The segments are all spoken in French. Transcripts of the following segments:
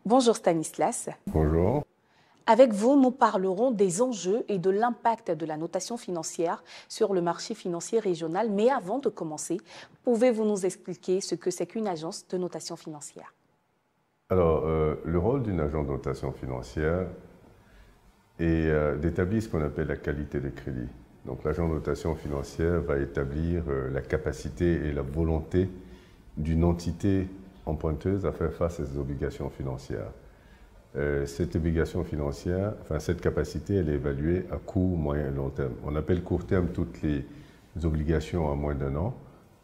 Bonjour Stanislas. Bonjour. Avec vous, nous parlerons des enjeux et de l'impact de la notation financière sur le marché financier régional. Mais avant de commencer, pouvez-vous nous expliquer ce que c'est qu'une agence de notation financière? Alors, le rôle d'une agence de notation financière est d'établir ce qu'on appelle la qualité de crédit. Donc, l'agence de notation financière va établir la capacité et la volonté d'une entité emprunteuse à faire face à ses obligations financières. Cette obligation financière, cette capacité, elle est évaluée à court, moyen et long terme. On appelle court terme toutes les obligations à moins d'un an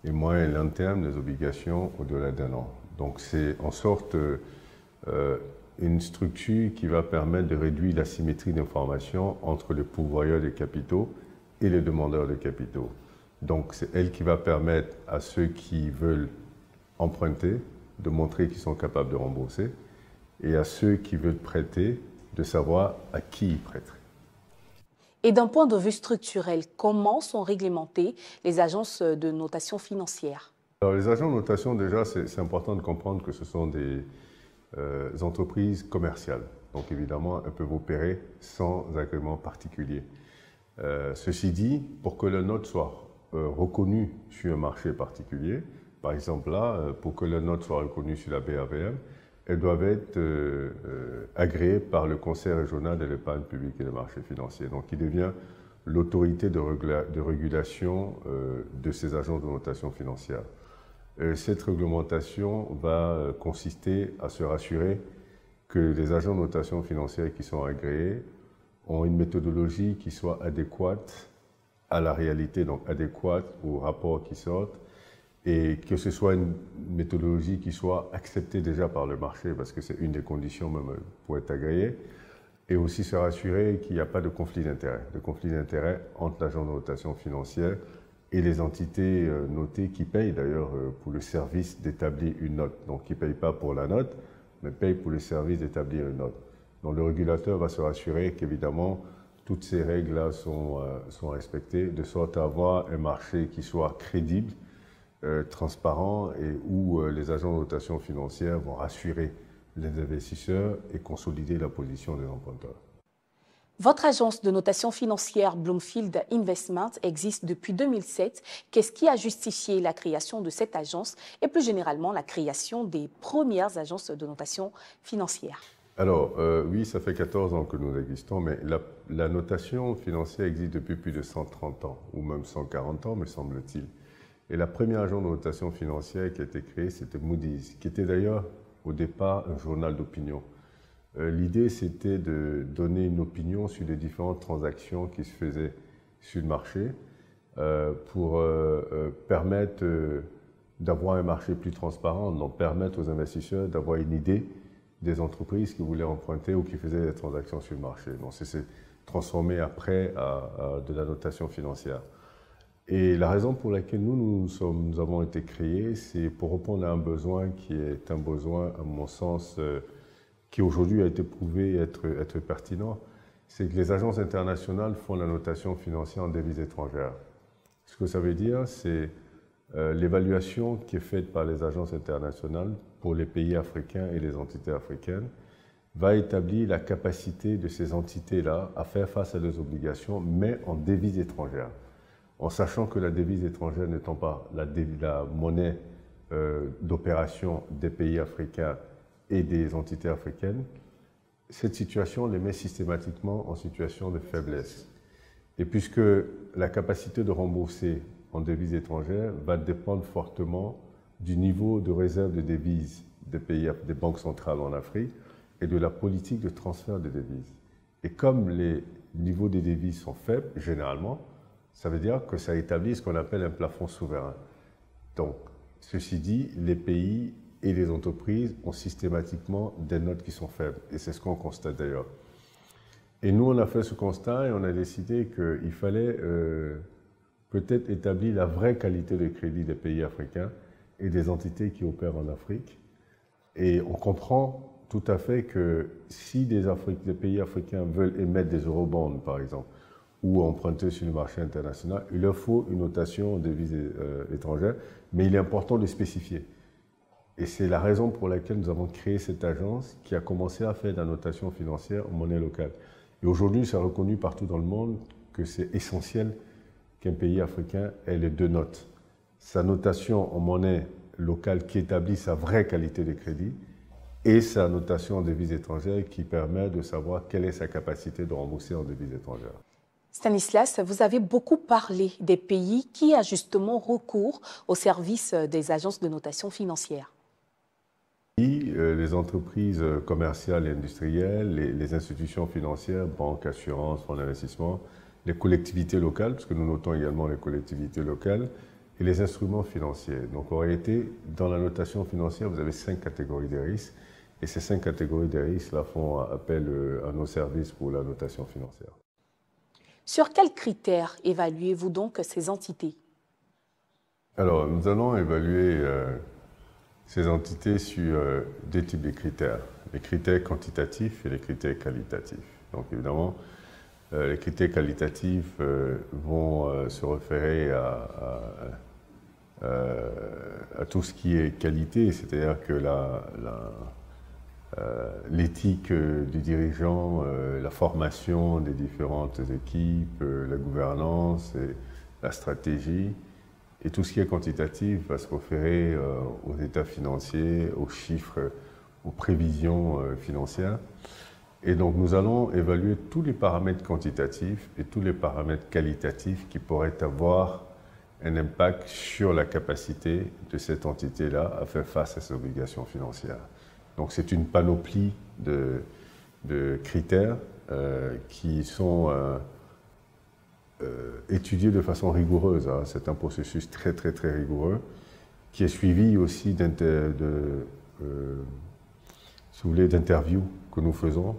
et moyen et long terme les obligations au-delà d'un an. Donc c'est en sorte une structure qui va permettre de réduire l'asymétrie d'information entre les pourvoyeurs de capitaux et les demandeurs de capitaux. Donc c'est elle qui va permettre à ceux qui veulent emprunter de montrer qu'ils sont capables de rembourser, et à ceux qui veulent prêter de savoir à qui ils prêtent. Et d'un point de vue structurel, comment sont réglementées les agences de notation financière? Alors, les agences de notation, déjà, c'est important de comprendre que ce sont des entreprises commerciales. Donc évidemment, elles peuvent opérer sans agrément particulier. Ceci dit, pour que la note soit reconnue sur un marché particulier, par exemple là, pour que la note soit reconnue sur la BAVM, elles doivent être agréées par le Conseil régional de l'épargne publique et des marchés financiers, donc qui devient l'autorité de régulation de ces agences de notation financière. Cette réglementation va consister à se rassurer que les agences de notation financière qui sont agréées ont une méthodologie qui soit adéquate à la réalité, donc adéquate aux rapports qui sortent, et que ce soit une méthodologie qui soit acceptée déjà par le marché, parce que c'est une des conditions même pour être agréé, et aussi se rassurer qu'il n'y a pas de conflit d'intérêt entre l'agence de notation financière et les entités notées qui payent d'ailleurs pour le service d'établir une note. Donc qui ne payent pas pour la note, mais payent pour le service d'établir une note. Donc le régulateur va se rassurer qu'évidemment toutes ces règles-là sont respectées, de sorte à avoir un marché qui soit crédible, transparent, et où les agents de notation financière vont rassurer les investisseurs et consolider la position des emprunteurs. Votre agence de notation financière Bloomfield Investment existe depuis 2007. Qu'est-ce qui a justifié la création de cette agence et plus généralement la création des premières agences de notation financière? Alors, oui, ça fait 14 ans que nous existons, mais la notation financière existe depuis plus de 130 ans, ou même 140 ans, me semble-t-il. Et la première agence de notation financière qui a été créée, c'était Moody's, qui était d'ailleurs au départ un journal d'opinion. L'idée, c'était de donner une opinion sur les différentes transactions qui se faisaient sur le marché pour permettre d'avoir un marché plus transparent, donc permettre aux investisseurs d'avoir une idée des entreprises qui voulaient emprunter ou qui faisaient des transactions sur le marché. Donc, c'est transformé après à de la notation financière. Et la raison pour laquelle nous avons été créés, c'est pour répondre à un besoin qui est un besoin, à mon sens, qui aujourd'hui a été prouvé être pertinent. C'est que les agences internationales font la notation financière en devises étrangères. Ce que ça veut dire, c'est l'évaluation qui est faite par les agences internationales pour les pays africains et les entités africaines va établir la capacité de ces entités-là à faire face à leurs obligations, mais en devises étrangères. En sachant que la devise étrangère n'étant pas la monnaie d'opération des pays africains et des entités africaines, cette situation les met systématiquement en situation de faiblesse. Et puisque la capacité de rembourser en devises étrangères va dépendre fortement du niveau de réserve de devises des banques centrales en Afrique et de la politique de transfert de devises. Et comme les niveaux des devises sont faibles, généralement, ça veut dire que ça établit ce qu'on appelle un plafond souverain. Donc, ceci dit, les pays et les entreprises ont systématiquement des notes qui sont faibles. Et c'est ce qu'on constate d'ailleurs. Et nous, on a fait ce constat et on a décidé qu'il fallait peut-être établir la vraie qualité de crédit des pays africains et des entités qui opèrent en Afrique. Et on comprend tout à fait que si des pays africains veulent émettre des eurobonds, par exemple, ou emprunter sur le marché international, il leur faut une notation en devises étrangères, mais il est important de spécifier. Et c'est la raison pour laquelle nous avons créé cette agence qui a commencé à faire de la notation financière en monnaie locale. Et aujourd'hui, c'est reconnu partout dans le monde que c'est essentiel qu'un pays africain ait les deux notes. Sa notation en monnaie locale qui établit sa vraie qualité de crédit et sa notation en devises étrangères qui permet de savoir quelle est sa capacité de rembourser en devises étrangères. Stanislas, vous avez beaucoup parlé des pays qui a justement recours au service des agences de notation financière. Les entreprises commerciales et industrielles, les institutions financières, banques, assurances, fonds d'investissement, les collectivités locales, parce que nous notons également les collectivités locales, et les instruments financiers. Donc en réalité, dans la notation financière, vous avez 5 catégories de risques, et ces 5 catégories de risques là, font appel à nos services pour la notation financière. Sur quels critères évaluez-vous donc ces entités? Alors, nous allons évaluer ces entités sur deux types de critères, les critères quantitatifs et les critères qualitatifs. Donc évidemment, les critères qualitatifs vont se référer à tout ce qui est qualité, c'est-à-dire que l'éthique du dirigeant, la formation des différentes équipes, la gouvernance et la stratégie. Et tout ce qui est quantitatif va se référer aux états financiers, aux chiffres, aux prévisions financières. Et donc nous allons évaluer tous les paramètres quantitatifs et tous les paramètres qualitatifs qui pourraient avoir un impact sur la capacité de cette entité-là à faire face à ses obligations financières. Donc c'est une panoplie de critères qui sont étudiés de façon rigoureuse. Hein. C'est un processus très rigoureux qui est suivi aussi d'interviews que nous faisons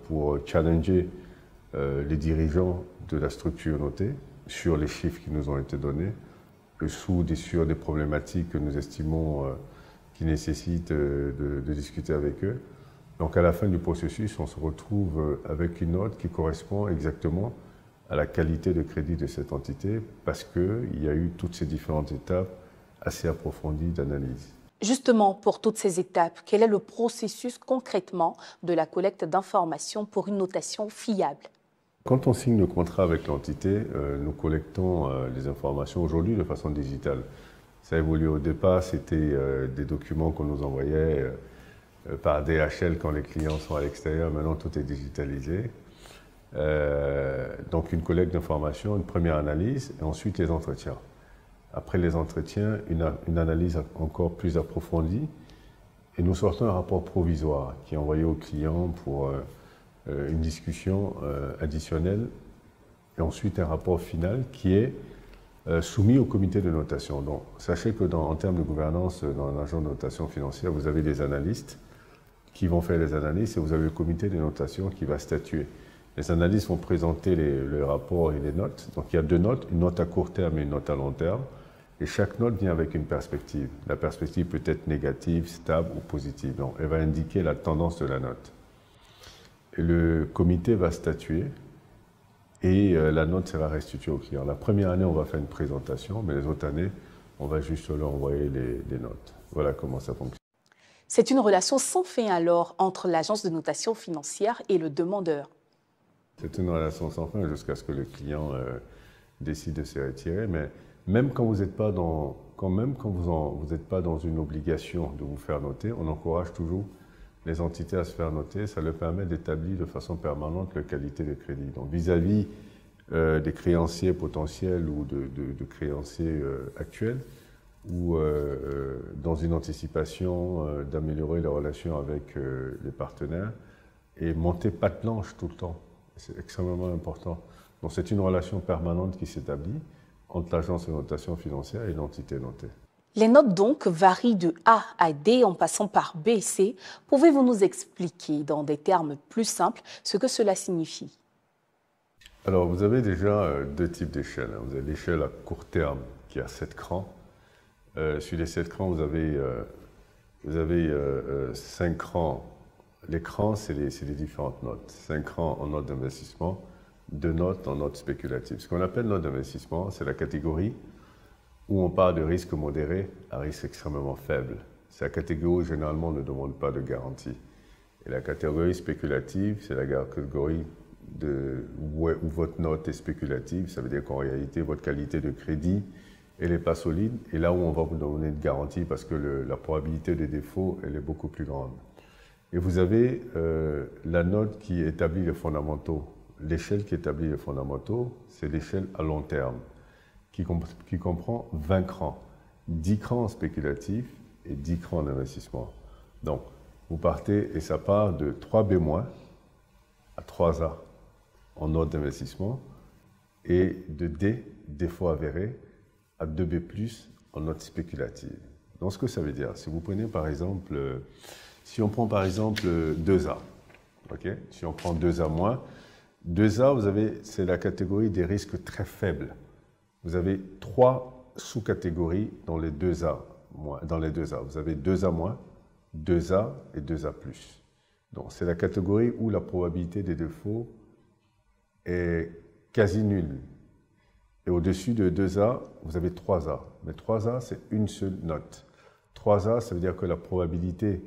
pour challenger les dirigeants de la structure notée sur les chiffres qui nous ont été donnés, sur des problématiques que nous estimons qui nécessitent de discuter avec eux. Donc à la fin du processus, on se retrouve avec une note qui correspond exactement à la qualité de crédit de cette entité parce qu'il y a eu toutes ces différentes étapes assez approfondies d'analyse. Justement, pour toutes ces étapes, quel est le processus concrètement de la collecte d'informations pour une notation fiable? Quand on signe le contrat avec l'entité, nous collectons les informations aujourd'hui de façon digitale. Ça évolue au départ, c'était des documents qu'on nous envoyait par DHL quand les clients sont à l'extérieur. Maintenant, tout est digitalisé. Donc une collecte d'informations, une première analyse et ensuite les entretiens. Après les entretiens, une analyse encore plus approfondie et nous sortons un rapport provisoire qui est envoyé au client pour une discussion additionnelle et ensuite un rapport final qui est soumis au comité de notation. Donc sachez que en termes de gouvernance dans l'agence de notation financière, vous avez des analystes qui vont faire les analyses et vous avez le comité de notation qui va statuer. Les analystes vont présenter le rapport et les notes. Donc il y a 2 notes, une note à court terme et une note à long terme. Et chaque note vient avec une perspective. La perspective peut être négative, stable ou positive. Donc elle va indiquer la tendance de la note. Et le comité va statuer et la note sera restituée au client. La première année, on va faire une présentation, mais les autres années, on va juste leur envoyer les notes. Voilà comment ça fonctionne. C'est une relation sans fin alors entre l'agence de notation financière et le demandeur. C'est une relation sans fin jusqu'à ce que le client décide de se retirer. Mais même quand vous n'êtes pas dans, vous n'êtes pas dans une obligation de vous faire noter, on encourage toujours les entités à se faire noter. Ça leur permet d'établir de façon permanente la qualité de crédit. Donc vis-à-vis des créanciers potentiels ou de créanciers actuels, ou dans une anticipation d'améliorer les relations avec les partenaires et monter patte blanche tout le temps. C'est extrêmement important. Donc c'est une relation permanente qui s'établit entre l'agence de notation financière et l'entité notée. Les notes donc varient de A à D en passant par B et C. Pouvez-vous nous expliquer dans des termes plus simples ce que cela signifie? Alors vous avez déjà 2 types d'échelles. Vous avez l'échelle à court terme qui a 7 crans. Sur les 7 crans, vous avez 5 crans. Les crans, c'est les différentes notes. 5 crans en notes d'investissement, 2 notes en notes spéculatives. Ce qu'on appelle note d'investissement, c'est la catégorie où on part de risque modéré à risque extrêmement faible. C'est la catégorie où généralement on ne demande pas de garantie. Et la catégorie spéculative, c'est la catégorie où votre note est spéculative. Ça veut dire qu'en réalité, votre qualité de crédit, elle n'est pas solide. Et là où on va vous donner de garantie parce que la probabilité de défaut, elle est beaucoup plus grande. Et vous avez la note qui établit les fondamentaux. L'échelle qui établit les fondamentaux, c'est l'échelle à long terme, qui comprend 20 crans. 10 crans spéculatifs et 10 crans d'investissement. Donc, vous partez et ça part de 3B- à 3A en note d'investissement et de D, défaut avéré, à 2B+ en note spéculative. Donc, ce que ça veut dire, si vous prenez par exemple, si on prend par exemple 2A, ok, si on prend 2A-, 2A, c'est la catégorie des risques très faibles. Vous avez 3 sous-catégories dans les 2A. Dans les 2A. Vous avez 2A-, 2A et 2A+. Donc, c'est la catégorie où la probabilité des défauts est quasi nulle. Et au-dessus de 2A, vous avez 3A. Mais 3A, c'est une seule note. 3A, ça veut dire que la probabilité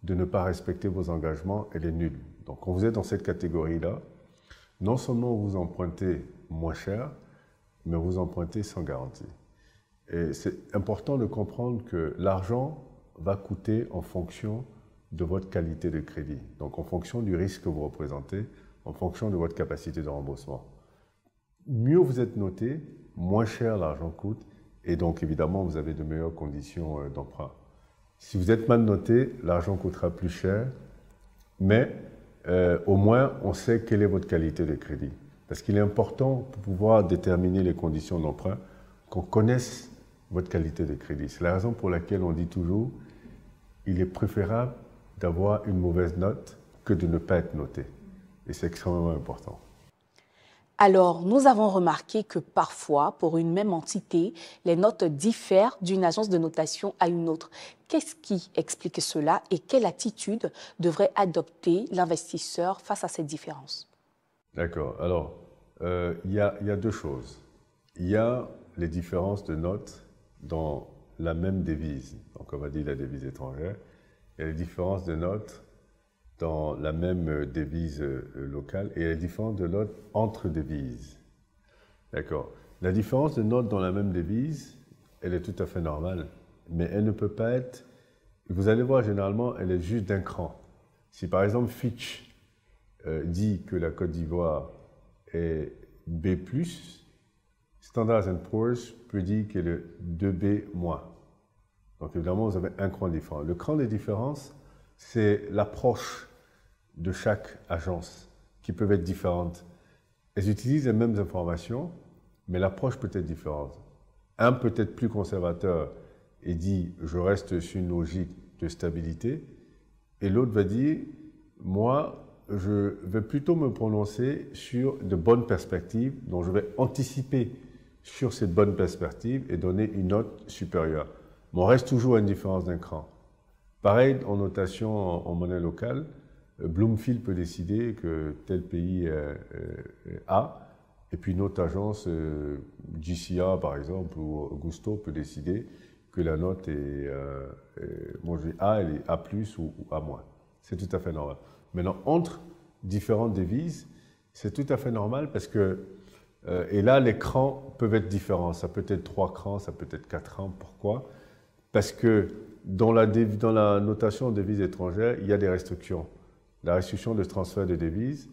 de ne pas respecter vos engagements, elle est nulle. Donc, quand vous êtes dans cette catégorie-là, non seulement vous empruntez moins cher, mais vous empruntez sans garantie. Et c'est important de comprendre que l'argent va coûter en fonction de votre qualité de crédit. Donc, en fonction du risque que vous représentez, en fonction de votre capacité de remboursement. Mieux vous êtes noté, moins cher l'argent coûte, et donc évidemment, vous avez de meilleures conditions d'emprunt. Si vous êtes mal noté, l'argent coûtera plus cher, mais au moins, on sait quelle est votre qualité de crédit. Parce qu'il est important pour pouvoir déterminer les conditions d'emprunt, qu'on connaisse votre qualité de crédit. C'est la raison pour laquelle on dit toujours, il est préférable d'avoir une mauvaise note que de ne pas être noté. Et c'est extrêmement important. Alors, nous avons remarqué que parfois, pour une même entité, les notes diffèrent d'une agence de notation à une autre. Qu'est-ce qui explique cela et quelle attitude devrait adopter l'investisseur face à cette différence? D'accord. Alors, il y a deux choses. Il y a les différences de notes dans la même devise. Donc, on va dire la devise étrangère. Il y a les différences de notes dans la même devise locale et il y a les différences de notes entre devises. D'accord. La différence de notes dans la même devise, elle est tout à fait normale, mais elle ne peut pas être... Vous allez voir, généralement, elle est juste d'un cran. Si par exemple Fitch dit que la Côte d'Ivoire est B+, Standard & Poor's peut dire qu'elle est 2B-. Donc évidemment, vous avez un cran différent. Le cran des différences, c'est l'approche de chaque agence qui peuvent être différentes. Elles utilisent les mêmes informations, mais l'approche peut être différente. Un peut être plus conservateur et dit « je reste sur une logique de stabilité » et l'autre va dire « moi, je vais plutôt me prononcer sur de bonnes perspectives, donc je vais anticiper sur cette bonne perspective et donner une note supérieure. » Mais on reste toujours à une différence d'un cran. Pareil, en notation en monnaie locale, Bloomfield peut décider que tel pays A, et puis une autre agence, GCA par exemple, ou Gusto peut décider que la note est, moi je dis A, elle est A+, ou A-. C'est tout à fait normal. Maintenant, entre différentes devises, c'est tout à fait normal parce que, et là, les crans peuvent être différents. Ça peut être 3 crans, ça peut être 4 crans. Pourquoi? Parce que dans la notation de devises étrangères, il y a des restrictions. La restriction de transfert de devises,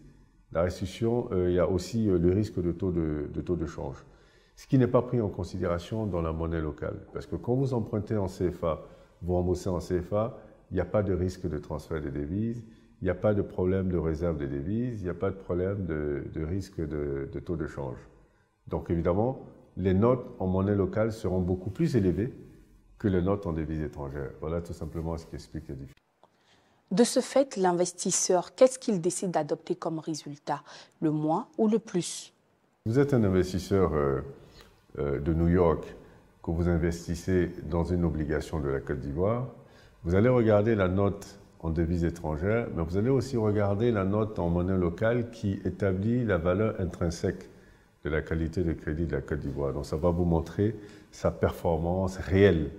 la restriction, il y a aussi le risque de taux de change. Ce qui n'est pas pris en considération dans la monnaie locale. Parce que quand vous empruntez en CFA, vous remboursez en CFA, il n'y a pas de risque de transfert de devises, il n'y a pas de problème de réserve de devises, il n'y a pas de problème de risque de taux de change. Donc évidemment, les notes en monnaie locale seront beaucoup plus élevées que les notes en devises étrangères. Voilà tout simplement ce qui explique les différences. De ce fait, l'investisseur, qu'est-ce qu'il décide d'adopter comme résultat, le moins ou le plus? Vous êtes un investisseur de New York, que vous investissez dans une obligation de la Côte d'Ivoire, vous allez regarder la note en devises étrangères, mais vous allez aussi regarder la note en monnaie locale qui établit la valeur intrinsèque de la qualité de crédit de la Côte d'Ivoire. Donc ça va vous montrer sa performance réelle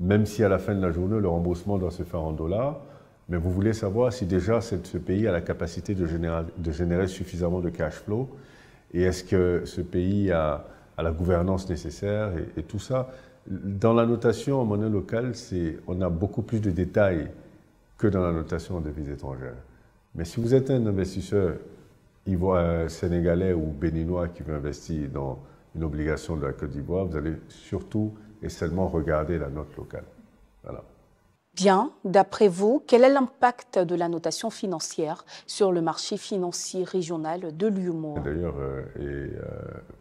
même si à la fin de la journée, le remboursement doit se faire en dollars, mais vous voulez savoir si déjà ce pays a la capacité de générer suffisamment de cash flow, et est-ce que ce pays a la gouvernance nécessaire, et tout ça. Dans la notation en monnaie locale, on a beaucoup plus de détails que dans la notation en devises étrangères. Mais si vous êtes un investisseur sénégalais ou béninois qui veut investir dans une obligation de la Côte d'Ivoire, vous allez surtout et seulement regarder la note locale. Voilà. Bien, d'après vous, quel est l'impact de la notation financière sur le marché financier régional de l'UEMOA? D'ailleurs,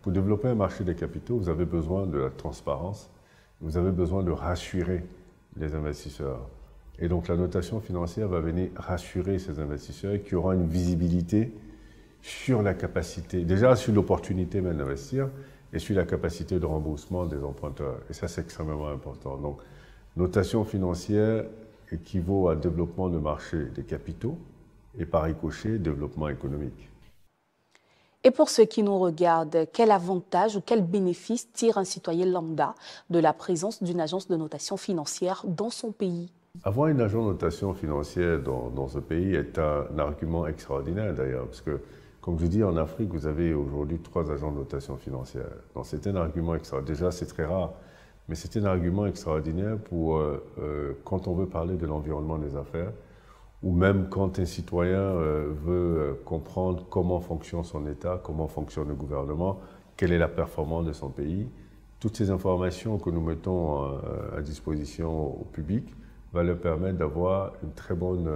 pour développer un marché des capitaux, vous avez besoin de la transparence, vous avez besoin de rassurer les investisseurs. Et donc la notation financière va venir rassurer ces investisseurs qui auront une visibilité sur la capacité, déjà sur l'opportunité même d'investir et sur la capacité de remboursement des emprunteurs. Et ça, c'est extrêmement important. Donc, notation financière équivaut à développement de marché des capitaux et par ricochet, développement économique. Et pour ceux qui nous regardent, quel avantage ou quel bénéfice tire un citoyen lambda de la présence d'une agence de notation financière dans son pays? Avoir une agence de notation financière dans ce pays est un argument extraordinaire d'ailleurs, parce que, comme je dis, en Afrique, vous avez aujourd'hui 3 agences de notation financière. Donc c'est un argument extraordinaire. Déjà, c'est très rare, mais c'est un argument extraordinaire pour quand on veut parler de l'environnement des affaires, ou même quand un citoyen veut comprendre comment fonctionne son État, comment fonctionne le gouvernement, quelle est la performance de son pays. Toutes ces informations que nous mettons à disposition au public va leur permettre d'avoir une très bonne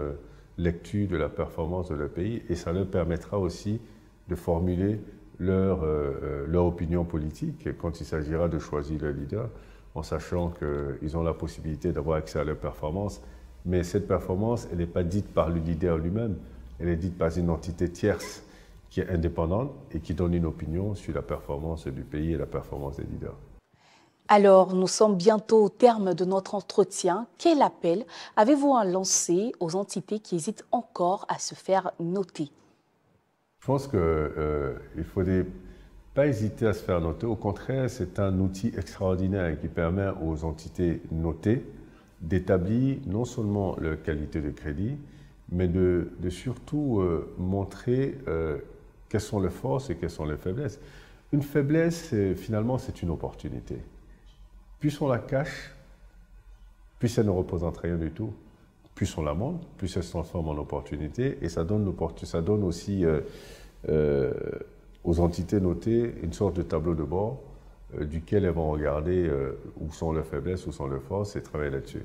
lecture de la performance de leur pays, et ça leur permettra aussi de formuler leur opinion politique quand il s'agira de choisir leur leader, en sachant qu'ils ont la possibilité d'avoir accès à leur performance. Mais cette performance, elle n'est pas dite par le leader lui-même, elle est dite par une entité tierce qui est indépendante et qui donne une opinion sur la performance du pays et la performance des leaders. Alors, nous sommes bientôt au terme de notre entretien. Quel appel avez-vous à lancer aux entités qui hésitent encore à se faire noter? Je pense qu'il ne faut pas hésiter à se faire noter. Au contraire, c'est un outil extraordinaire qui permet aux entités notées d'établir non seulement leur qualité de crédit, mais de surtout montrer quelles sont les forces et quelles sont les faiblesses. Une faiblesse, finalement, c'est une opportunité. Plus on la cache, plus elle ne représente rien du tout. Plus on la montre, plus elle se transforme en opportunité, et ça donne aussi aux entités notées une sorte de tableau de bord duquel elles vont regarder où sont leurs faiblesses, où sont leurs forces, et travailler là-dessus.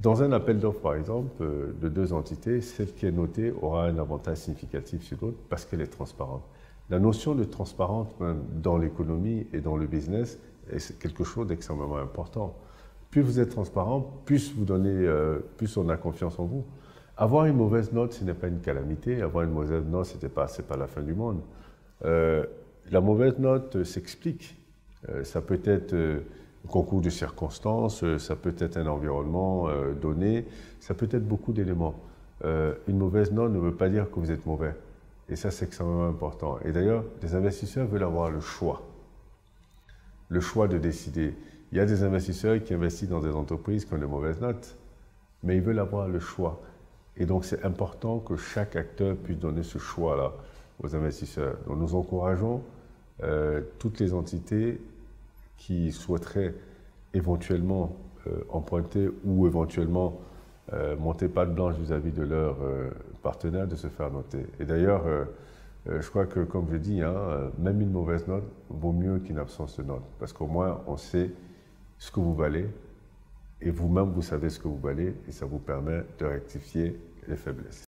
Dans un appel d'offres, par exemple, de 2 entités, celle qui est notée aura un avantage significatif sur l'autre parce qu'elle est transparente. La notion de transparence dans l'économie et dans le business est quelque chose d'extrêmement important. Plus vous êtes transparent, plus plus on a confiance en vous. Avoir une mauvaise note, ce n'est pas une calamité. Avoir une mauvaise note, ce n'est pas la fin du monde. La mauvaise note s'explique. Ça peut être un concours de circonstances, ça peut être un environnement donné, ça peut être beaucoup d'éléments. Une mauvaise note ne veut pas dire que vous êtes mauvais. Et ça, c'est extrêmement important. Et d'ailleurs, les investisseurs veulent avoir le choix de décider. Il y a des investisseurs qui investissent dans des entreprises qui ont de mauvaises notes, mais ils veulent avoir le choix. Et donc, c'est important que chaque acteur puisse donner ce choix-là aux investisseurs. Donc, nous encourageons toutes les entités qui souhaiteraient éventuellement emprunter ou éventuellement monter patte blanche vis-à-vis de leurs partenaires de se faire noter. Et d'ailleurs, je crois que, comme je dis, même une mauvaise note vaut mieux qu'une absence de note, parce qu'au moins on sait ce que vous valez, et vous-même vous savez ce que vous valez, et ça vous permet de rectifier les faiblesses.